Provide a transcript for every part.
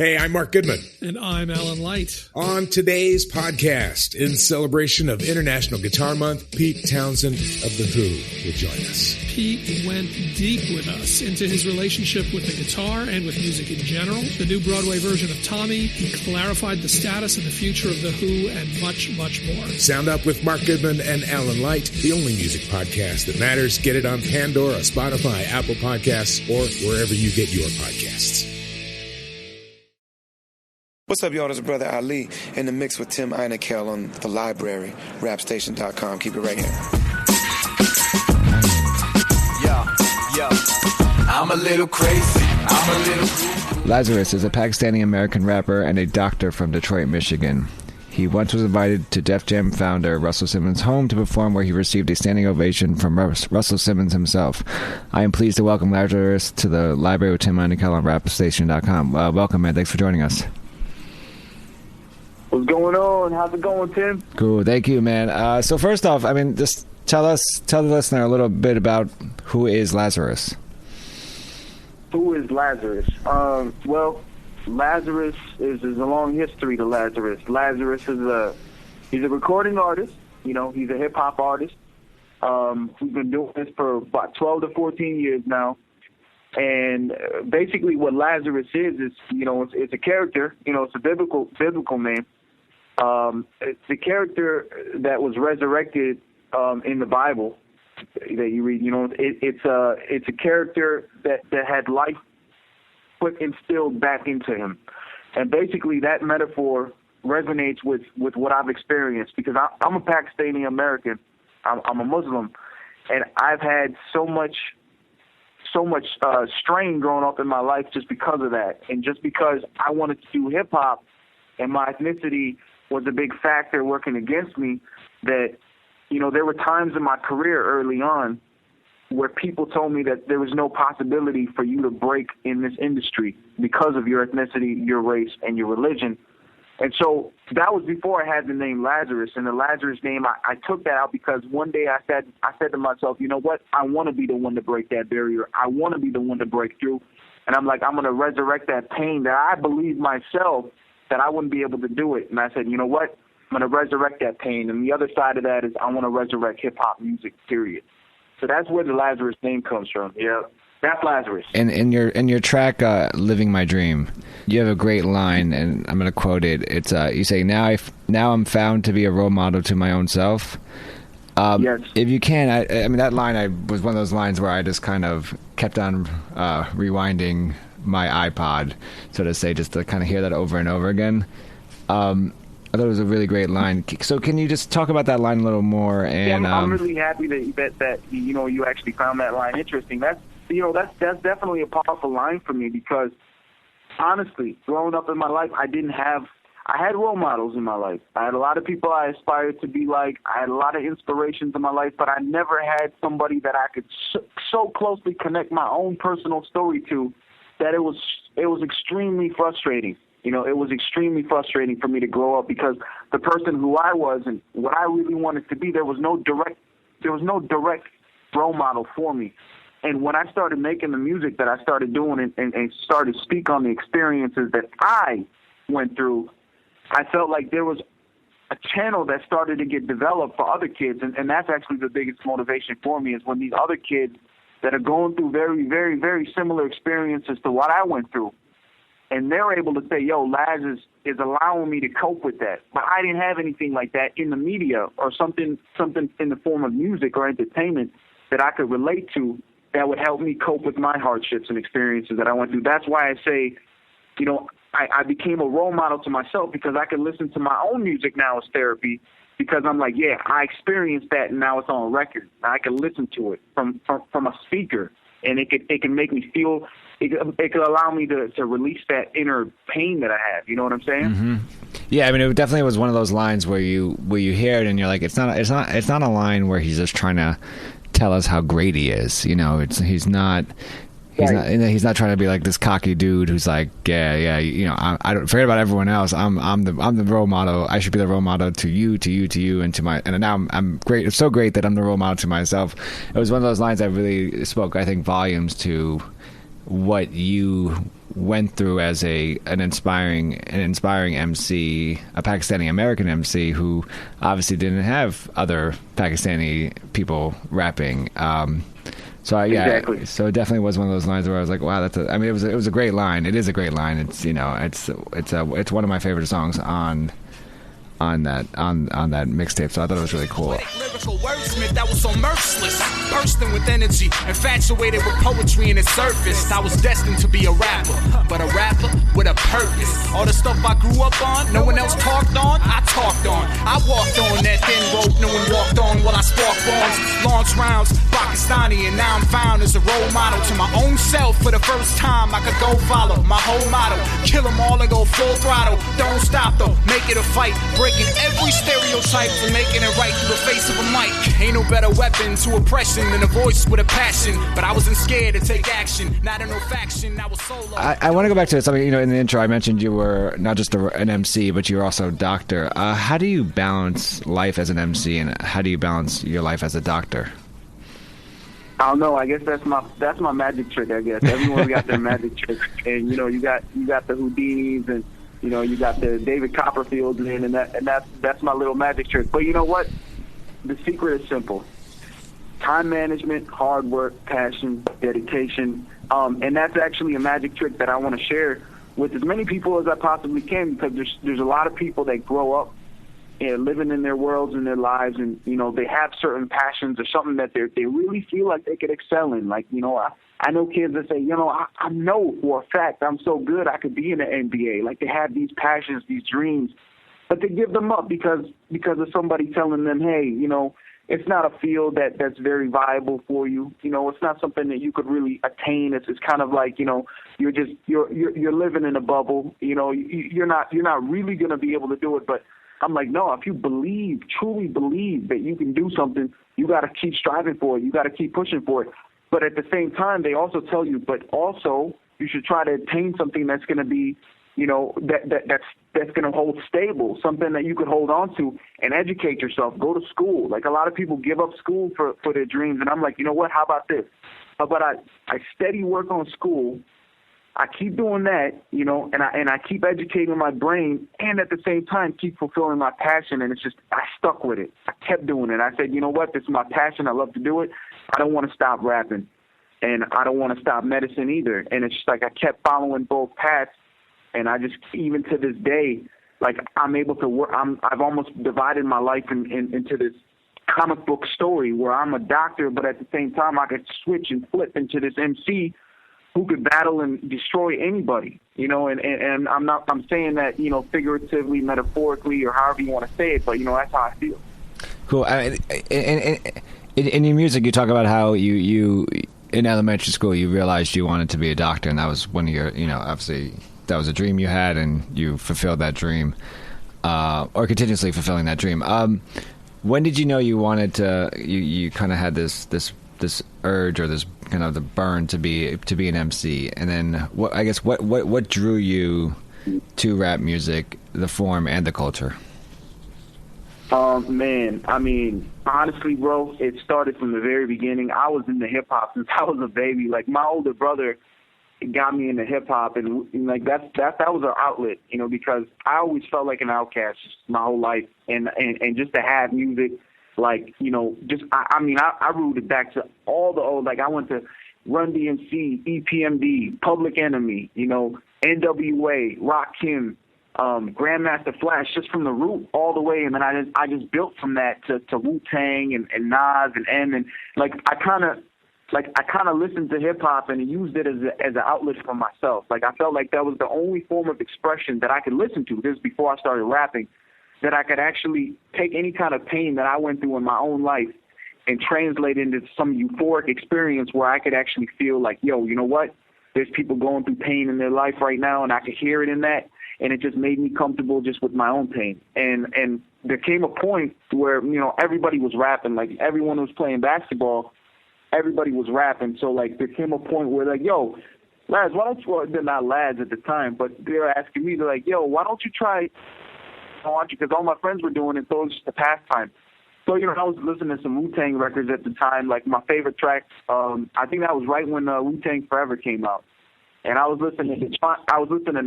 Hey, I'm Mark Goodman. And I'm Alan Light. On today's podcast, in celebration of International Guitar Month, Pete Townsend of The Who will join us. Pete went deep with us into his relationship with the guitar and with music in general, the new Broadway version of Tommy. He clarified the status and the future of The Who, and much, much more. Sound Up with Mark Goodman and Alan Light, the only music podcast that matters. Get it on Pandora, Spotify, Apple Podcasts, or wherever you get your podcasts. What's up, y'all? This is Brother Ali in the mix with Tim Einekel on The Library, rapstation.com. Keep it right here. Yo, I'm a little crazy. I'm a little... Lazarus is a Pakistani-American rapper and a doctor from Detroit, Michigan. He once was invited to Def Jam founder Russell Simmons' home to perform, where he received a standing ovation from Russell Simmons himself. I am pleased to welcome Lazarus to The Library with Tim Einekel on rapstation.com. Welcome, man. Thanks for joining us. What's going on? How's it going, Tim? Cool. Thank you, man. So first off, I mean, just tell the listener a little bit about who is Lazarus. Who is Lazarus? Well, Lazarus is a long history to Lazarus. Lazarus is he's a recording artist. You know, he's a hip hop artist. We've been doing this for about 12 to 14 years now. And basically what Lazarus is, you know, it's a character. You know, it's a biblical name. It's a character that was resurrected in the Bible that you read. You know, it's a character that had life put instilled back into him, and basically that metaphor resonates with what I've experienced, because I'm a Pakistani-American. I'm a Muslim, and I've had so much strain growing up in my life just because of that, and just because I wanted to do hip hop, and my ethnicity was a big factor working against me. That, you know, there were times in my career early on where people told me that there was no possibility for you to break in this industry because of your ethnicity, your race, and your religion. And so that was before I had the name Lazarus. And the Lazarus name, I took that out because one day I said to myself, you know what? I want to be the one to break that barrier. I want to be the one to break through. And I'm like, I'm going to resurrect that pain that I believe myself that I wouldn't be able to do it. And I said, you know what? I'm going to resurrect that pain. And the other side of that is I want to resurrect hip-hop music, period. So that's where the Lazarus name comes from. Yeah, that's Lazarus. And in your track, "Living My Dream," you have a great line, and I'm going to quote it. It's you say, "Now I'm found to be a role model to my own self." Yes. If you can, I mean, that line was one of those lines where I just kind of kept on rewinding my iPod, so to say, just to kind of hear that over and over again. I thought it was a really great line. So can you just talk about that line a little more? And yeah, I'm really happy that you know, you actually found that line interesting. That's definitely a powerful line for me, because honestly, growing up in my life, I had role models in my life. I had a lot of people I aspired to be like. I had a lot of inspirations in my life, but I never had somebody that I could so closely connect my own personal story to that it was extremely frustrating. You know, it was extremely frustrating for me to grow up, because the person who I was and what I really wanted to be, there was no direct role model for me. And when I started making the music that I started doing and started to speak on the experiences that I went through, I felt like there was a channel that started to get developed for other kids. And that's actually the biggest motivation for me, is when these other kids that are going through very, very, very similar experiences to what I went through, and they're able to say, yo, Laz is allowing me to cope with that. But I didn't have anything like that in the media or something in the form of music or entertainment that I could relate to that would help me cope with my hardships and experiences that I went through. That's why I say, you know, I became a role model to myself, because I can listen to my own music now as therapy, because I'm like, yeah, I experienced that, and now it's on record. I can listen to it from a speaker, and it can make me feel. It could allow me to release that inner pain that I have. You know what I'm saying? Mm-hmm. Yeah, I mean, it definitely was one of those lines where you hear it and you're like, it's not a line where he's just trying to tell us how great he is. You know, he's not trying to be like this cocky dude who's like, yeah, you know, I don't forget about everyone else. I'm the role model. I should be the role model to you, and to my, and now I'm great. It's so great that I'm the role model to myself. It was one of those lines that really spoke, I think, volumes to what you went through as an inspiring MC, a Pakistani-American MC who obviously didn't have other Pakistani people rapping. Exactly. So it definitely was one of those lines where I was like, wow, it was a great line. It is a great line. It's it's one of my favorite songs on that mixtape. So I thought it was really cool. Lyrical wordsmith that was so merciless, bursting with energy, infatuated with poetry and its surface. I was destined to be a rapper, but a rapper with a purpose. All the stuff I grew up on, no one else talked on, I talked on. I walked on that thin rope, no one walked on while I sparked bombs, launched rounds, Pakistani, and now I'm found as a role model to my own self. For the first time, I could go follow my whole motto, kill them all and go full throttle. Don't stop though, make it a fight, breaking every stereotype and making it right through the face of a mic. Ain't no better weapon to oppression than a voice with a passion. But I wasn't scared to take action, not in no faction, I was solo. I want to go back to something, in the intro I mentioned you were not just an MC, but you're also a doctor. How do you balance life as an MC and how do you balance your life as a doctor? I don't know. I guess that's my magic trick. I guess everyone's got their magic trick, and you got the Houdinis, and you got the David Copperfields, and that's my little magic trick. But you know what? The secret is simple: time management, hard work, passion, dedication, and that's actually a magic trick that I want to share with as many people as I possibly can, because there's a lot of people that grow up living in their worlds and their lives, and they have certain passions or something that they really feel like they could excel in. Like I know kids that say, I know for a fact I'm so good I could be in the NBA. Like they have these passions, these dreams, but they give them up because of somebody telling them, hey, it's not a field that's very viable for you. It's not something that you could really attain. It's kind of like, you're living in a bubble. You're not really going to be able to do it. But I'm like, no, if you truly believe that you can do something, you got to keep striving for it. You got to keep pushing for it. But at the same time, they also tell you, but also you should try to attain something that's going to be, that's going to hold stable, something that you could hold on to and educate yourself, go to school. Like a lot of people give up school for their dreams. And I'm like, you know what, how about this? How about I steady work on school, I keep doing that, and I keep educating my brain, and at the same time keep fulfilling my passion. And it's just, I stuck with it. I kept doing it. I said, you know what, this is my passion. I love to do it. I don't want to stop rapping, and I don't want to stop medicine either. And it's just like I kept following both paths, and I just, even to this day, like I'm able to work. I've almost divided my life into this comic book story where I'm a doctor, but at the same time I could switch and flip into this MC who could battle and destroy anybody, and I'm saying that, figuratively, metaphorically, or however you want to say it, but, that's how I feel. Cool. In your music, you talk about how you in elementary school, you realized you wanted to be a doctor, and that was one of your, obviously, that was a dream you had, and you fulfilled that dream, or continuously fulfilling that dream. When did you know you wanted to, you kind of had this urge or this kind of the burn to be an MC, and then what drew you to rap music, the form and the culture? Man, I mean, honestly, bro, it started from the very beginning. I was into hip hop since I was a baby. Like my older brother got me into hip hop, and like that was our outlet, because I always felt like an outcast my whole life, and just to have music. Like, I rooted back to all the old, like I went to Run DMC, EPMD, Public Enemy, NWA, Rakim, Grandmaster Flash, just from the root all the way. And then I just built from that to Wu-Tang and Nas and M. And like, I kind of listened to hip hop and used it as an outlet for myself. Like I felt like that was the only form of expression that I could listen to. This was before I started rapping. That I could actually take any kind of pain that I went through in my own life and translate into some euphoric experience where I could actually feel like, yo, you know what? There's people going through pain in their life right now, and I could hear it in that, and it just made me comfortable just with my own pain. And there came a point where, everybody was rapping. Like, everyone was playing basketball, everybody was rapping. So, like, there came a point where, like, yo, lads, why don't you, well, they're not lads at the time, but they were asking me, they're like, yo, why don't you try, because all my friends were doing it, so it was just a pastime. So, I was listening to some Wu-Tang records at the time. Like, my favorite track, I think that was right when Wu-Tang Forever came out. and I was listening to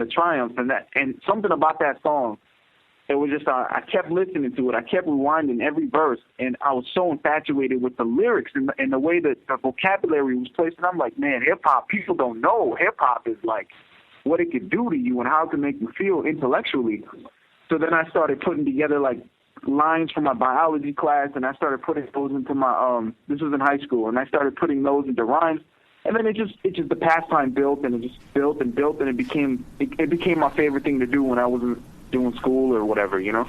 Triumph, and something about that song, it was just I kept listening to it. I kept rewinding every verse, and I was so infatuated with the lyrics and the way that the vocabulary was placed. And I'm like, man, hip hop, people don't know hip hop is like what it could do to you and how it can make you feel intellectually. So then I started putting together like lines from my biology class, and I started putting those into my this was in high school, and I started putting those into rhymes. And then it just the pastime built, and it just built and built, and it became my favorite thing to do when I wasn't doing school or whatever, you know.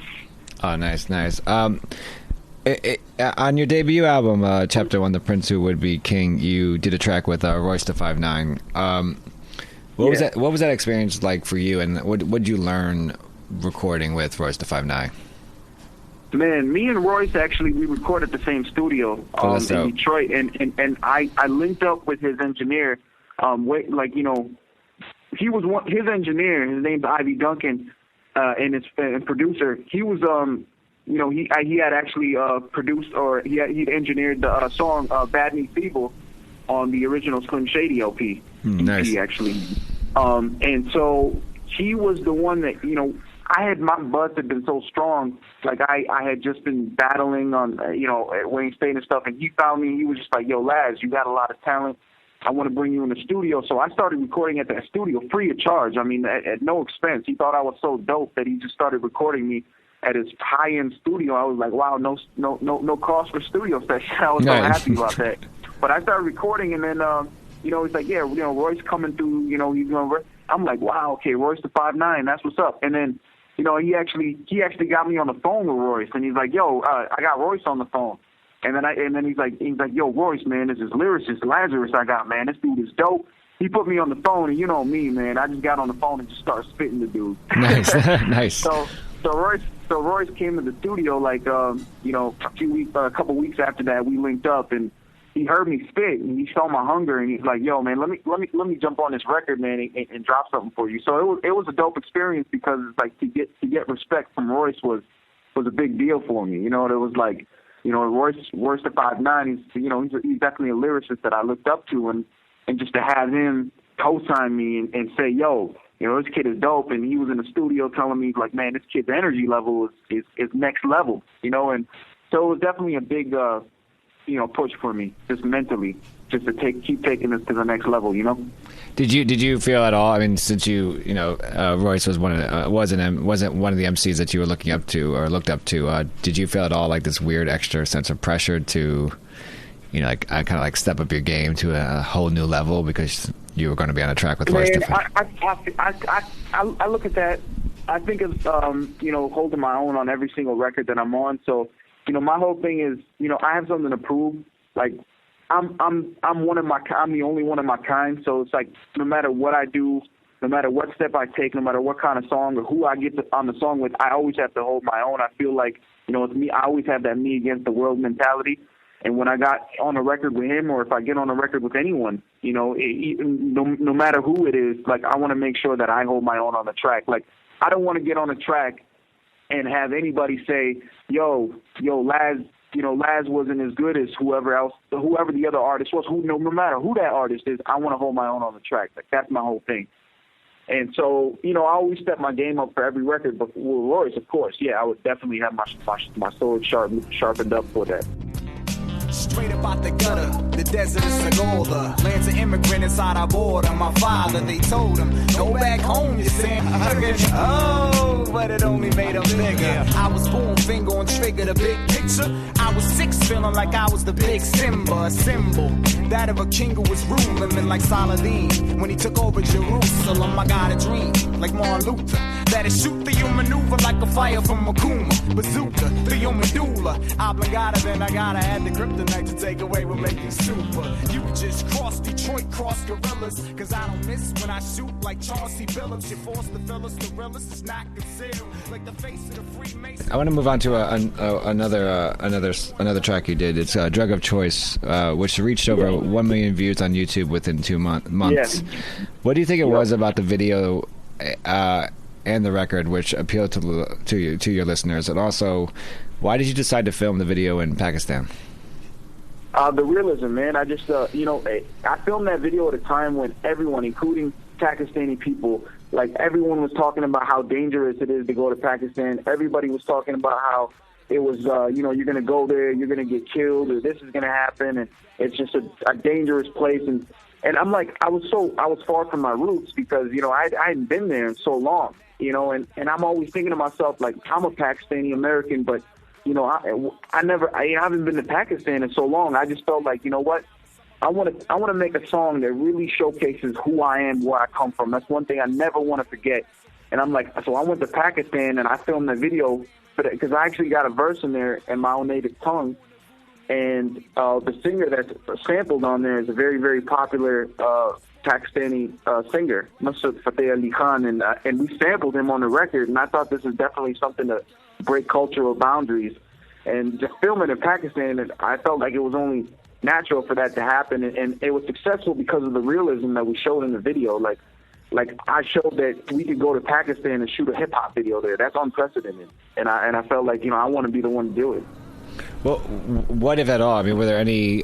Oh, nice. On your debut album, Chapter 1, The Prince Who Would Be King, you did a track with Royce da 5'9". What was that experience like for you, and what did you learn recording with Royce da 5'9"? Man, me and Royce actually, we recorded at the same studio in Detroit, and I linked up with his engineer. He was his engineer. His name's Ivy Duncan, and his producer. He was he had actually produced, or he'd engineered the song "Bad Me Feeble" on the original Slim Shady LP. Nice. EP, actually. And so he was the one that, my buzz had been so strong. Like I had just been battling on, at Wayne State and stuff, and he found me. He was just like, "Yo, Laz, you got a lot of talent. I want to bring you in the studio." So I started recording at that studio free of charge. I mean, at no expense. He thought I was so dope that he just started recording me at his high-end studio. I was like, wow, no cost for studio session. I was so happy about that. But I started recording, and then, he's like, yeah, Royce coming through, he's going to... I'm like, wow, okay, Royce da 5'9", that's what's up. And then, he actually got me on the phone with Royce, and he's like, yo, I got Royce on the phone. And then he's like, yo, Royce, man, this is lyricist Lazarus I got, man. This dude is dope. He put me on the phone, and you know me, man. I just got on the phone and just started spitting the dude. Nice, nice. So Royce came to the studio like, a couple weeks after that. We linked up, and he heard me spit, and he saw my hunger, and he's like, "Yo, man, let me jump on this record, man, and drop something for you." So it was a dope experience, because like to get respect from Royce was a big deal for me. It was like, Royce da 5'9", he's definitely a lyricist that I looked up to, and just to have him co-sign me and say, "Yo, this kid is dope," and he was in the studio telling me like, "Man, this kid's energy level is next level," and so it was definitely a big push for me, just mentally, just to keep taking this to the next level, Did you feel at all? I mean, since Royce was wasn't one of the MCs that you were looking up to or looked up to, did you feel at all like this weird extra sense of pressure to, like kind of like step up your game to a whole new level because you were going to be on a track with Royce? I look at that. I think of holding my own on every single record that I'm on. So my whole thing is I have something to prove. Like I'm the only one of my kind. So it's like no matter what I do, no matter what step I take, no matter what kind of song or who I get on the song with, I always have to hold my own. I feel like it's me. I always have that me against the world mentality. And when I got on a record with him, or if I get on a record with anyone, no matter who it is, like I want to make sure that I hold my own on the track. Like I don't want to get on a track and have anybody say, yo, Laz, Laz wasn't as good as whoever the other artist was. No matter who that artist is, I want to hold my own on the track. Like that's my whole thing. And so, I always step my game up for every record. But with Royce, of course, yeah, I would definitely have my sword sharpened up for that. Straight up out the gutter, the desert is Segolda. Lands an immigrant inside our border. My father, they told him, go back home, you saying. Oh, but it only made him bigger. I was born finger on trigger, the big picture. I was 6, feeling like I was the big Simba, a symbol. That of a king who was ruling, and like Saladin. When he took over Jerusalem, I got a dream, like Martin Luther. That'll shoot the human maneuver like a fire from Makuma. Bazooka, the human medulla. Oblongata, then I gotta add the kryptonite to take away what make you super. You just cross Detroit, cross gorillas. Cause I don't miss when I shoot like Chauncey Billups. You force the fellas, the realest is not concealed. Like the face of the Freemason. I want to move on to another track you did. It's Drug of Choice, which reached over 1 million views on YouTube within 2 months. Yeah. What do you think it was about the video and the record which appealed to your listeners? And also, why did you decide to film the video in Pakistan? The realism, man. I just, I filmed that video at a time when everyone, including Pakistani people. Like, everyone was talking about how dangerous it is to go to Pakistan. Everybody was talking about how it was, you know, you're going to go there, you're going to get killed, or this is going to happen, and it's just a dangerous place. And I'm like, I was far from my roots because, you know, I hadn't been there in so long, you know, and I'm always thinking to myself, like, I'm a Pakistani-American, but, you know, I haven't been to Pakistan in so long. I just felt like, you know what? I want to make a song that really showcases who I am, where I come from. That's one thing I never want to forget. And I'm like, so I went to Pakistan and I filmed a video because I actually got a verse in there in my own native tongue. And the singer that's sampled on there is a very, very popular Pakistani singer, Nusrat Fateh Ali Khan, and we sampled him on the record. And I thought this is definitely something to break cultural boundaries. And just filming in Pakistan, I felt like it was only natural for that to happen, and it was successful because of the realism that we showed in the video. Like I showed that we could go to Pakistan and shoot a hip hop video there. That's unprecedented, and I felt like, you know, I want to be the one to do it. Well, what if at all? I mean, were there any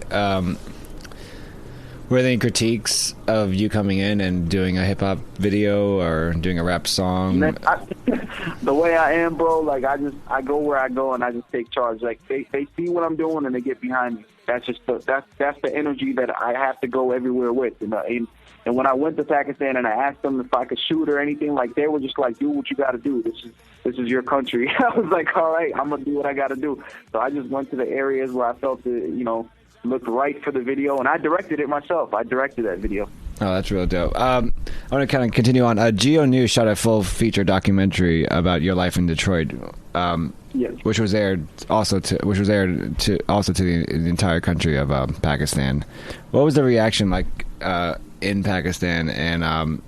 critiques of you coming in and doing a hip hop video or doing a rap song? Man, the way I am, bro, like I go where I go and I just take charge. Like they see what I'm doing and they get behind me. That's just that's the energy that I have to go everywhere with. And when I went to Pakistan and I asked them if I could shoot or anything, like, they were just like, do what you got to do. This is your country. I was like, all right, I'm gonna do what I got to do. So I just went to the areas where I felt it, you know, looked right for the video, and I directed it myself. I directed that video. Oh, that's real dope. I want to kind of continue on. Geo News shot a full feature documentary about your life in Detroit, yes, which was aired also to the entire country of Pakistan. What was the reaction like in Pakistan, and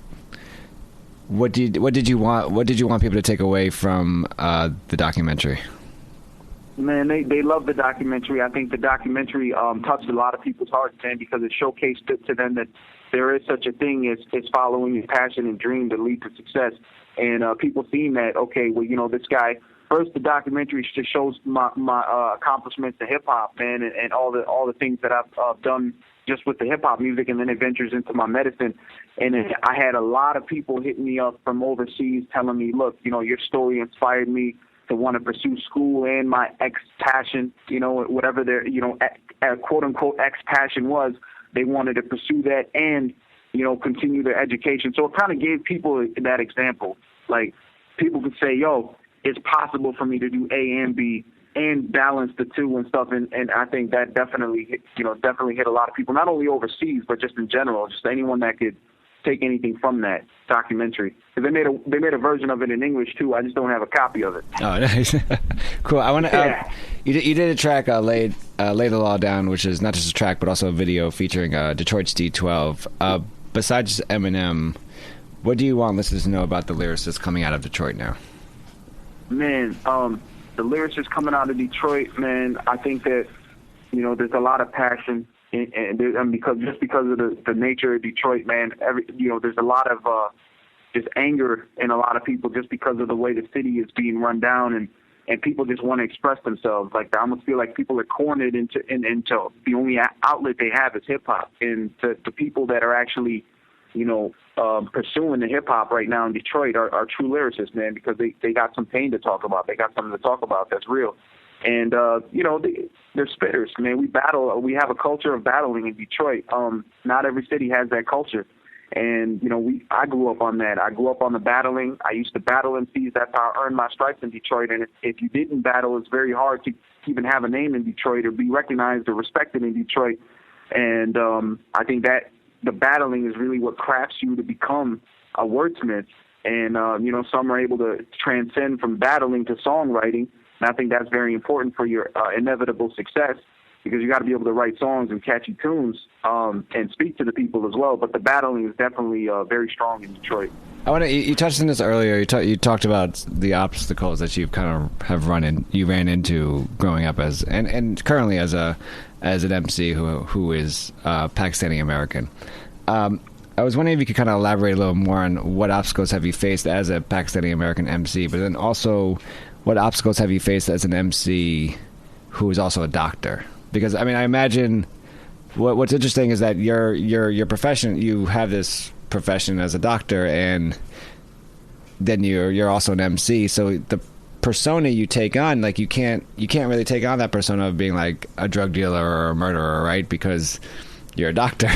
what did you want people to take away from the documentary? Man, they love the documentary. I think the documentary touched a lot of people's hearts, man, because it showcased it to them that there is such a thing as following your passion and dream to lead to success. And people seeing that, okay, well, you know, this guy. First, the documentary just shows my accomplishments in hip hop, man, and all the things that I've done just with the hip hop music, and then it ventures into my medicine. And I had a lot of people hitting me up from overseas, telling me, look, you know, your story inspired me to want to pursue school and my ex-passion, you know, whatever their, you know, quote-unquote ex-passion was, they wanted to pursue that and, you know, continue their education. So it kind of gave people that example. Like, people could say, yo, it's possible for me to do A and B and balance the two and stuff. And I think that definitely hit a lot of people, not only overseas, but just in general, just anyone that could take anything from that documentary. They made a version of it in English too. I just don't have a copy of it. Oh, nice. Cool. I want to. Yeah. You did a track, Lay the Law Down, which is not just a track but also a video featuring Detroit's D12. Besides Eminem, what do you want listeners to know about the lyricists coming out of Detroit now? Man, the lyricists coming out of Detroit, man, I think that, you know, there's a lot of passion. And because of the nature of Detroit, man, there's a lot of just anger in a lot of people just because of the way the city is being run down, and people just want to express themselves. Like, I almost feel like people are cornered into the only outlet they have is hip hop, and the people that are actually, you know, pursuing the hip hop right now in Detroit are true lyricists, man, because they got some pain to talk about. They got something to talk about that's real. And, you know, they're spitters, man. We battle. We have a culture of battling in Detroit. Not every city has that culture. And, you know, I grew up on that. I grew up on the battling. I used to battle MCs. That's how I earned my stripes in Detroit. And if you didn't battle, it's very hard to even have a name in Detroit or be recognized or respected in Detroit. And I think that the battling is really what crafts you to become a wordsmith. And, you know, some are able to transcend from battling to songwriting. And I think that's very important for your inevitable success, because you got to be able to write songs and catchy tunes and speak to the people as well. But the battling is definitely very strong in Detroit. You touched on this earlier. You talked about the obstacles that you've kind of ran into growing up as and currently as an MC who is Pakistani-American. I was wondering if you could kind of elaborate a little more on what obstacles have you faced as a Pakistani-American MC, but then also what obstacles have you faced as an MC who is also a doctor? Because, I mean, I imagine what's interesting is that your profession, you have this profession as a doctor, and then you're also an MC. So the persona you take on, like you can't really take on that persona of being like a drug dealer or a murderer, right? Because you're a doctor.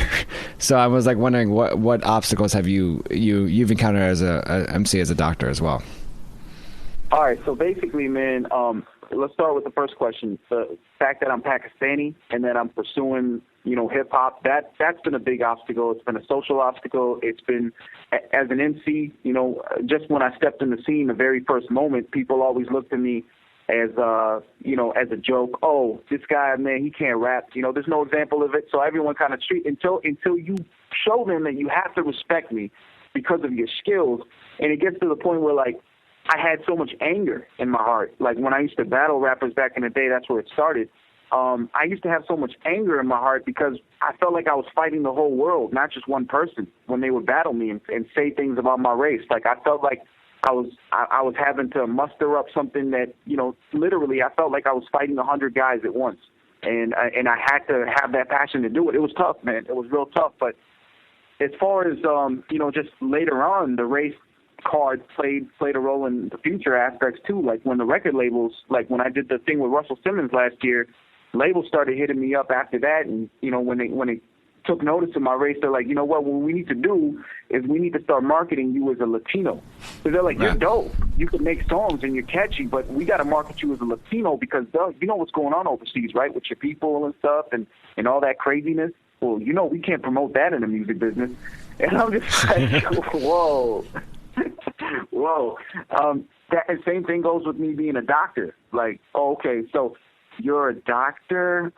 So I was like wondering what obstacles have you've encountered as a MC, as a doctor as well. All right, so basically, man, let's start with the first question. The fact that I'm Pakistani and that I'm pursuing, hip hop, that's been a big obstacle. It's been a social obstacle. It's been, as an MC, just when I stepped in the scene, the very first moment, people always looked at me as as a joke. Oh, this guy, man, he can't rap. There's no example of it. So everyone kind of until you show them that you have to respect me because of your skills. And it gets to the point where, like, I had so much anger in my heart. Like, when I used to battle rappers back in the day, that's where it started. I used to have so much anger in my heart because I felt like I was fighting the whole world, not just one person, when they would battle me and say things about my race. Like, I felt like I was having to muster up something that, literally I felt like I was fighting 100 guys at once. And I had to have that passion to do it. It was tough, man. It was real tough. But as far as, just later on, the race card played a role in the future aspects too. Like when the record labels, like when I did the thing with Russell Simmons last year, labels started hitting me up after that. And, when they took notice of my race, they're like, what we need to do is we need to start marketing you as a Latino. So they're like, you're dope. You can make songs and you're catchy, but we got to market you as a Latino because you know what's going on overseas, right? With your people and stuff and all that craziness. Well, we can't promote that in the music business. And I'm just like, whoa. Whoa. That same thing goes with me being a doctor. Like, oh, okay, so you're a doctor?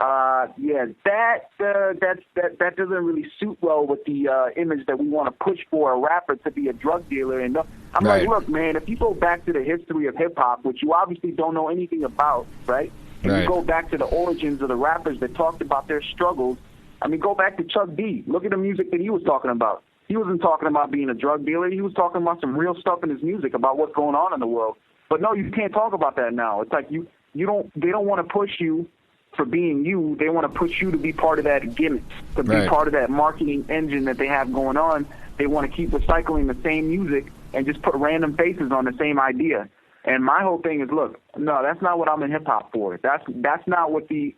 Yeah, that doesn't really suit well with the image that we want to push for a rapper to be a drug dealer. And I'm like, look, man, if you go back to the history of hip hop, which you obviously don't know anything about, right? And you go back to the origins of the rappers that talked about their struggles. I mean, go back to Chuck D. Look at the music that he was talking about. He wasn't talking about being a drug dealer. He was talking about some real stuff in his music about what's going on in the world. But no, you can't talk about that now. It's like they don't want to push you for being you. They want to push you to be part of that gimmick, to be part of that marketing engine that they have going on. They want to keep recycling the same music and just put random faces on the same idea. And my whole thing is, look, no, that's not what I'm in hip hop for. That's not what the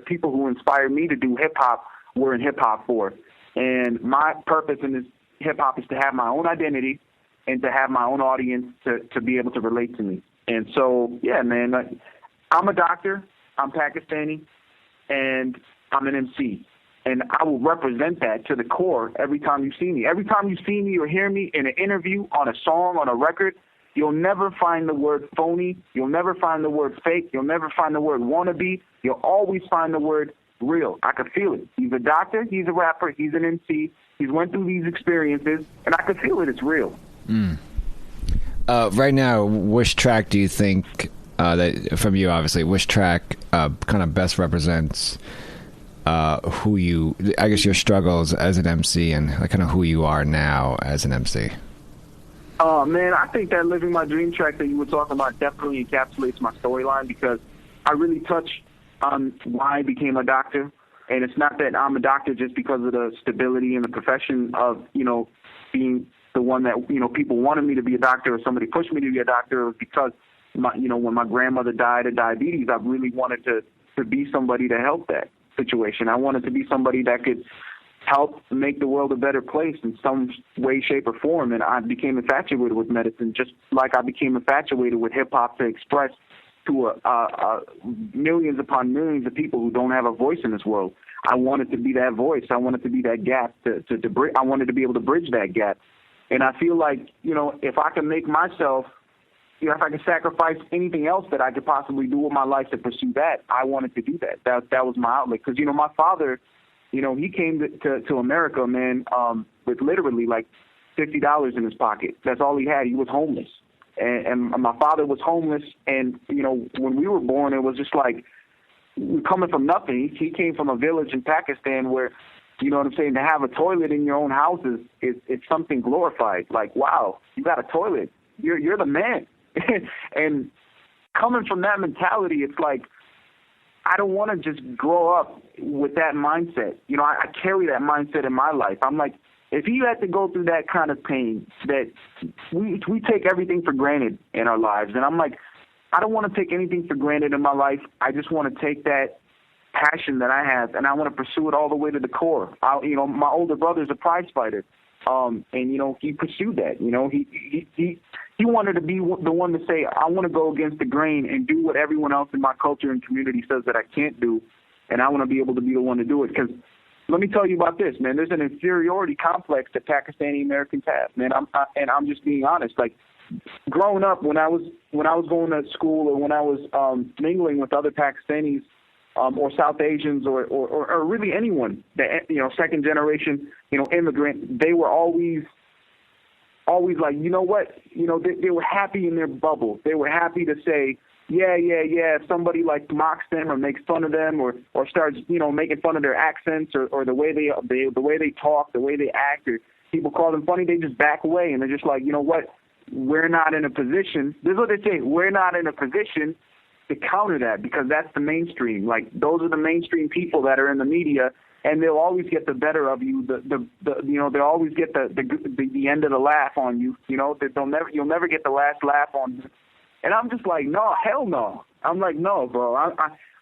people who inspired me to do hip hop were in hip hop for. And my purpose in this hip hop is to have my own identity and to have my own audience to be able to relate to me. And so, yeah, man, I'm a doctor, I'm Pakistani, and I'm an MC. And I will represent that to the core every time you see me. Every time you see me or hear me in an interview, on a song, on a record, you'll never find the word phony. You'll never find the word fake. You'll never find the word wannabe. You'll always find the word real. I could feel it. He's a doctor. He's a rapper. He's an MC. He's went through these experiences, and I could feel it. It's real. Right now, which track do you think that from you, obviously, which track kind of best represents your struggles as an MC and kind of who you are now as an MC? Man, I think that Living My Dream track that you were talking about definitely encapsulates my storyline because I really touch on why I became a doctor. And it's not that I'm a doctor just because of the stability and the profession of, being the one that, people wanted me to be a doctor or somebody pushed me to be a doctor. It was because, when my grandmother died of diabetes, I really wanted to be somebody to help that situation. I wanted to be somebody that could help make the world a better place in some way, shape, or form. And I became infatuated with medicine, just like I became infatuated with hip-hop to express to millions upon millions of people who don't have a voice in this world. I wanted to be that voice. I wanted to be that gap. I wanted to be able to bridge that gap. And I feel like, if I can make myself, if I can sacrifice anything else that I could possibly do with my life to pursue that, I wanted to do that. That was my outlet. Because, my father, he came to America, man, with literally like $50 in his pocket. That's all he had. He was homeless. And my father was homeless, and, when we were born, it was just like coming from nothing. He came from a village in Pakistan where, you know what I'm saying, to have a toilet in your own house it's something glorified. Like, wow, you got a toilet. You're the man. And coming from that mentality, it's like, I don't want to just grow up with that mindset. I carry that mindset in my life. I'm like, if he had to go through that kind of pain, that we take everything for granted in our lives. And I'm like, I don't want to take anything for granted in my life. I just want to take that passion that I have, and I want to pursue it all the way to the core. My older brother's a prize fighter, and he pursued that. He wanted to be the one to say, I want to go against the grain and do what everyone else in my culture and community says that I can't do, and I want to be able to be the one to do it. Because let me tell you about this, man. There's an inferiority complex that Pakistani-Americans have, man. I'm just being honest. Like, growing up, when I was going to school, or when I was mingling with other Pakistanis or South Asians or really anyone that, second generation, immigrant, they were always like, you know what, they were happy in their bubble. They were happy to say, yeah. If somebody like mocks them or makes fun of them or starts, making fun of their accents or the way they talk, the way they act, or people call them funny, they just back away and they're just like, you know what, we're not in a position. This is what they say. We're not in a position to counter that, because that's the mainstream. Like, those are the mainstream people that are in the media, and they'll always get the better of you. They'll always get the end of the laugh on you. You'll never get the last laugh on you. And I'm just like, no, hell no. I'm like, no, bro.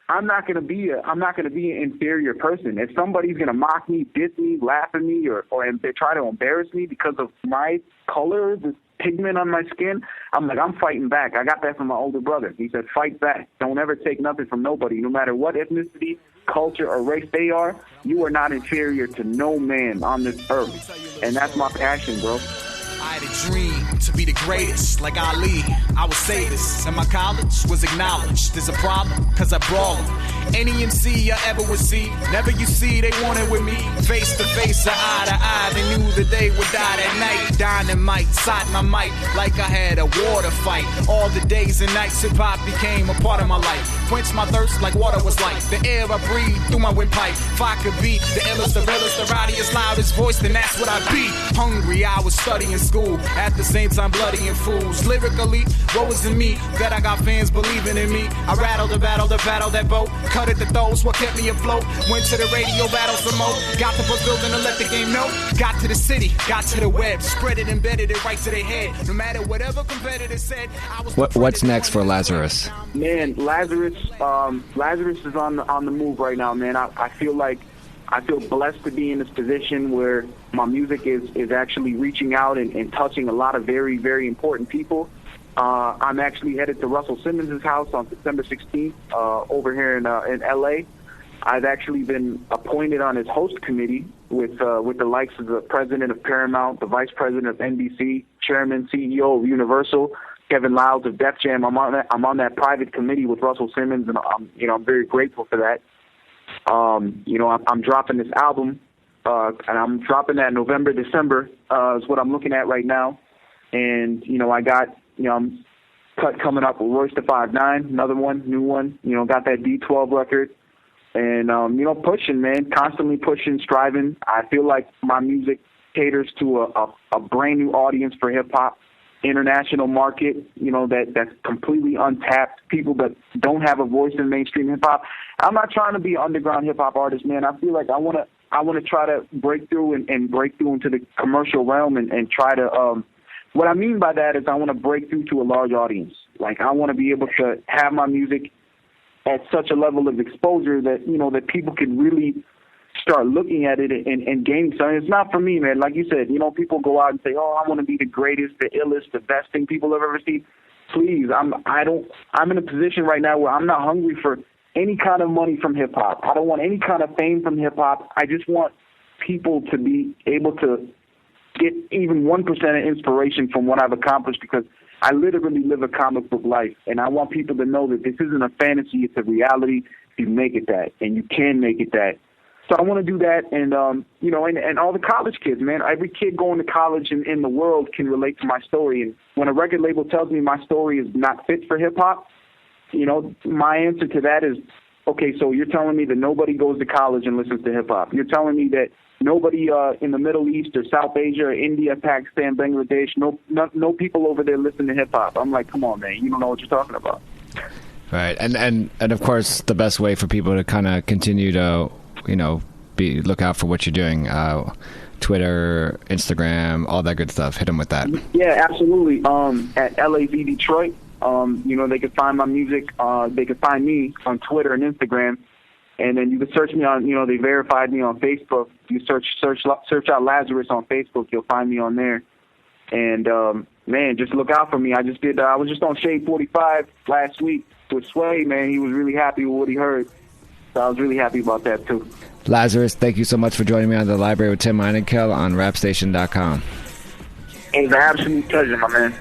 I'm not gonna be an inferior person. If somebody's gonna mock me, diss me, laugh at me, or they try to embarrass me because of my color, the pigment on my skin, I'm like, I'm fighting back. I got that from my older brother. He said, fight back. Don't ever take nothing from nobody, no matter what ethnicity, culture, or race they are. You are not inferior to no man on this earth. And that's my passion, bro. I had a dream to be the greatest, like Ali. I would say this, and my college was acknowledged. There's a problem, cause I brawl them. Any MC I ever would see, never you see, they wanted with me. Face to face, eye to eye, they knew that they would die that night. Dynamite, sought my mic, like I had a water fight. All the days and nights, hip-hop became a part of my life. Quench my thirst like water was like the air I breathe through my windpipe. If I could be the illest, the realest, the rowdiest, loudest voice, then that's what I'd be. Hungry, I was studying school, at the same time bloody and fools. Lyrically, what was in me that I got fans believing in me? I rattled the battle that boat, cut at the throws, what kept me afloat. Went to the radio, battle some more. Got the bus building to let the game know. Got to the city, got to the web, spread it, embedded it right to their head. No matter whatever competitor said, I was. What's next for Lazarus? Man, Lazarus is on the move right now, man. I feel blessed to be in this position where my music is actually reaching out and touching a lot of very, very important people. I'm actually headed to Russell Simmons' house on September 16th over here in L.A. I've actually been appointed on his host committee with the likes of the president of Paramount, the vice president of NBC, chairman, CEO of Universal, Kevin Lyles of Def Jam. I'm on that private committee with Russell Simmons, and I'm very grateful for that. I'm dropping this album, and I'm dropping that November, December is what I'm looking at right now. And, I got, I'm cut coming up with Royce the 5'9", another one, new one, got that D12 record. And, pushing, man, constantly pushing, striving. I feel like my music caters to a brand new audience for hip-hop, international market, that's completely untapped, people that don't have a voice in mainstream hip-hop. I'm not trying to be an underground hip-hop artist, man. I feel like I want to try to break through and break through into the commercial realm and try to what I mean by that is I want to break through to a large audience. Like, I want to be able to have my music at such a level of exposure that, that people can really start looking at it and gaining something. It's not for me, man. Like you said, people go out and say, oh, I want to be the greatest, the illest, the best thing people have ever seen. Please, I'm in a position right now where I'm not hungry for any kind of money from hip-hop. I don't want any kind of fame from hip-hop. I just want people to be able to get even 1% of inspiration from what I've accomplished, because I literally live a comic book life, and I want people to know that this isn't a fantasy, it's a reality. You make it that, and you can make it that. So I want to do that, and and all the college kids, man. Every kid going to college in the world can relate to my story. And when a record label tells me my story is not fit for hip-hop, my answer to that is, okay, so you're telling me that nobody goes to college and listens to hip-hop. You're telling me that nobody in the Middle East or South Asia or India, Pakistan, Bangladesh, no people over there listen to hip-hop. I'm like, come on, man, you don't know what you're talking about. Right, and of course, the best way for people to kind of continue to, look out for what you're doing. Twitter, Instagram, all that good stuff. Hit him with that. Yeah, absolutely. At LAV Detroit, they can find my music. They can find me on Twitter and Instagram. And then you can search me on, they verified me on Facebook. You search out Lazarus on Facebook, you'll find me on there. And, man, just look out for me. I was just on Shade 45 last week with Sway, man. He was really happy with what he heard. So I was really happy about that, too. Lazarus, thank you so much for joining me on The Library with Tim Einenkel on rapstation.com. It was an absolute pleasure, my man.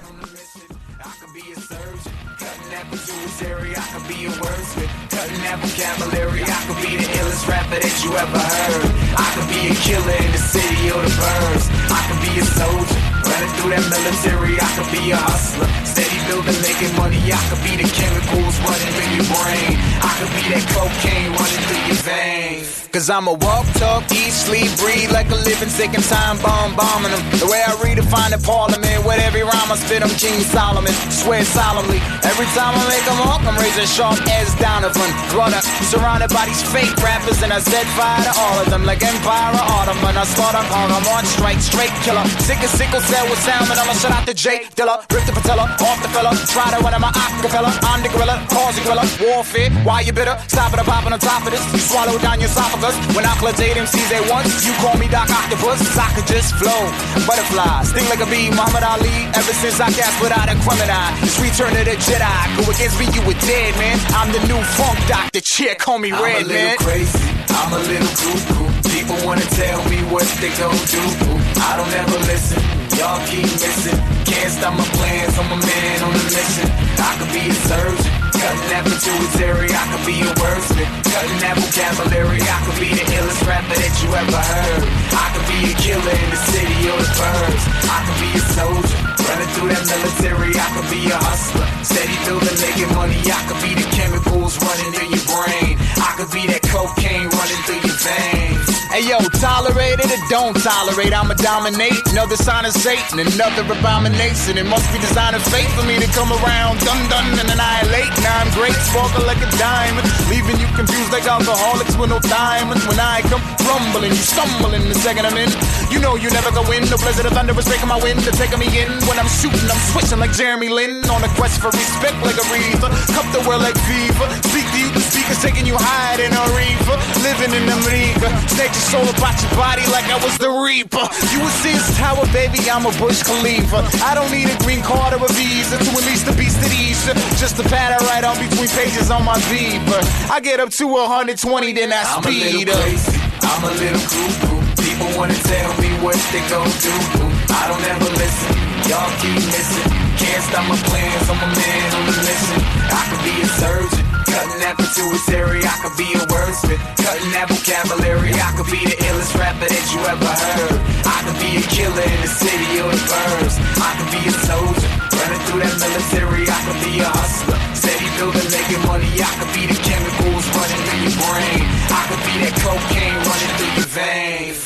Vocabulary, I could be the illest rapper that you ever heard. I could be a killer in the city or the birds. I could be a soldier, running through that military. I could be a hustler, steady building, making money. I could be the chemicals running through your brain. I could be that cocaine running through your veins. Cause I'm a walk, talk, eat, sleep, breathe like a living, sick and time bomb, bombing them. The way I redefine the parliament, with every rhyme I spit, I'm King Solomon. Swear solemnly, every time I make a mark, I'm raising sharp as Donovan. Brother, surrounded by these fake rappers, and I set fire to all of them like Empire or Ottoman. I start up on, I'm on strike, straight killer. Sick as sickle cell with sound, and I'ma shut out the J Dilla. Rip the patella, off the fella. Try to run in my acapella. I'm the gorilla, cause the gorilla. Warfare, why you bitter? Stop it, I'm popping on top of this. You swallow down your esophagus. When I collate MCs at once, you call me Doc Octopus. I could just flow, butterfly, sting like a bee, Muhammad Ali. Ever since I cast without a criminal, it's return of the Jedi. Go against me, you were dead, man. I'm the new funk doctor, chick, call me Red, man. I'm a little crazy, I'm a little cuckoo. People wanna tell me what they gon' do. I don't ever listen, y'all keep missing. Can't stop my plans, I'm a man on a mission. I could be a surgeon, cutting that pituitary. I could be a wordsmith, cutting that vocabulary. I could be the illest rapper that you ever heard. I could be a killer in the city or the birds. I could be a soldier, running through that military. I could be a hustler, steady building, making money. I could be the chemicals running in your brain. I could be that cocaine running through your veins. Hey yo, tolerate it or don't tolerate, I'ma dominate. Another sign of Satan, another abomination. It must be design of fate for me to come around, dun and annihilate. Now I'm great, sparkle like a diamond, leaving you confused like alcoholics with no diamonds. When I come rumbling, you stumbling the second I'm in. You know you never go in, no blizzard of thunder is breaking my wind. They're taking me in, when I'm shooting, I'm switching like Jeremy Lin. On a quest for respect like a reaver, cup the world like fever. Speak to you, the speakers taking you higher than a reaver. Living in America, snake your soul about your body like I was the reaper. You would see his tower, baby, I'm a Bush Khalifa. I don't need a green card or a visa to unleash the beast of these. Just to pat it right on between pages on my Viva. I get up to 120, then I speed up. I'm a little cuckoo. People wanna tell me what they gon' do. I don't ever listen, y'all keep missing. Can't stop my plans, I'm a man on a mission. I could be a surgeon, cutting that pituitary. I could be a wordsmith, cutting that vocabulary. I could be the illest rapper that you ever heard. I could be a killer in the city or the birds. I could be a soldier, running through that military. I could be a hustler, steady building, making money. I could be the chemicals running through your brain. I could be that cocaine running through your veins.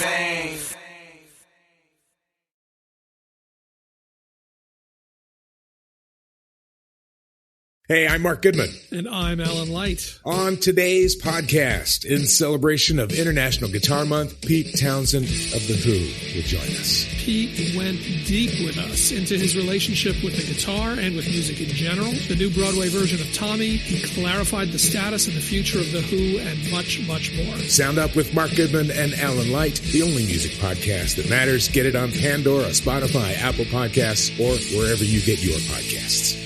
Hey, I'm Mark Goodman. And I'm Alan Light. On today's podcast, in celebration of International Guitar Month, Pete Townsend of The Who will join us. Pete went deep with us into his relationship with the guitar and with music in general, the new Broadway version of Tommy. He clarified the status and the future of The Who, and much, much more. Sound Up with Mark Goodman and Alan Light, the only music podcast that matters. Get it on Pandora, Spotify, Apple Podcasts, or wherever you get your podcasts.